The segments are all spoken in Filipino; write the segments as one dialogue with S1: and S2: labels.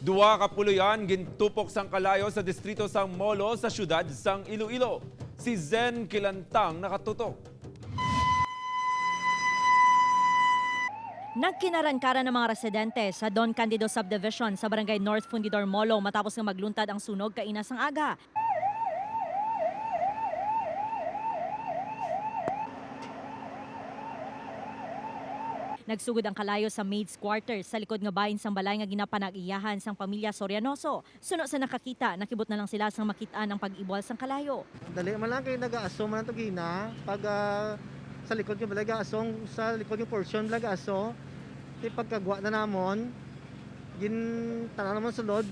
S1: Duha ka puluyan gintupok sang kalayo sa distrito sang Molo sa syudad sang Iloilo. Si Zen Kilantang nakatutok.
S2: Nagkinarangkara ng mga residente sa Don Candido Subdivision sa barangay North Fundidor, Molo matapos nga magluntad ang sunog kainas ng aga. Nagsugod ang kalayo sa maids quarters sa likod nga bahin sang balay nga ginapanag-iyahan sang pamilya Sorianoso. Suno sa nakakita, nakibot na lang sila sang makitaan ang pag-ibol sang kalayo.
S3: Dali man lang kayo nag-aaso man ang gina pag sa likod yung balay asong sa likod yung portion balay aso. Di pagkagwa na namon gin tanan naman sulod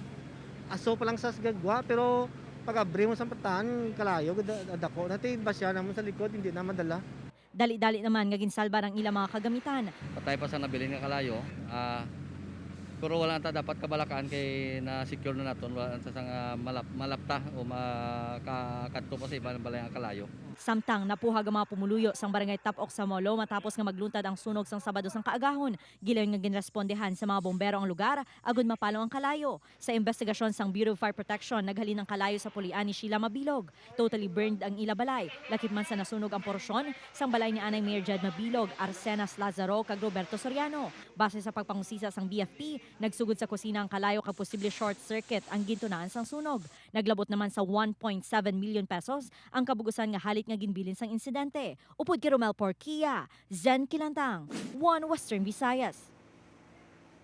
S3: aso pa lang sa gagwa pero pag abri mo sa patan kalayo dako natin ba siya namon sa likod hindi na madala.
S2: Dali-dali naman nga ginsalba ang ilang mga kagamitan.
S4: Patay pa sa nabilin nga kalayo. Pero wala ta dapat kabalakaan kay na secure na naton wala ta sang malapta o makakadto pa sa ibang balay nga kalayo.
S2: Samtang napuhag ang mga pumuluyo sang barangay Tapok sa Molo matapos nga magluntad ang sunog sang Sabado sang kaagahon. Gilayon nga ginrespondehan sa mga bombero ang lugar agud mapalo ang kalayo. Sa investigasyon sang Bureau of Fire Protection naghalin ang kalayo sa pulian ni Sheila Mabilog. Totally burned ang ila balay. Lakip man sa nasunog ang porsyon sang balay ni Anay Mayor Jed Mabilog, Arsenas Lazaro kag Roberto Soriano. Base sa pagpangusisa sang BFP, nagsugod sa kusina ang kalayo kag posible short circuit ang gintunaan sang sunog. Naglabot naman sa 1.7 milyon pesos ang kabugusan nga halit nga ginbilin sang insidente. Upod kay Romel Porquia, Zen Kilantang, One Western Visayas.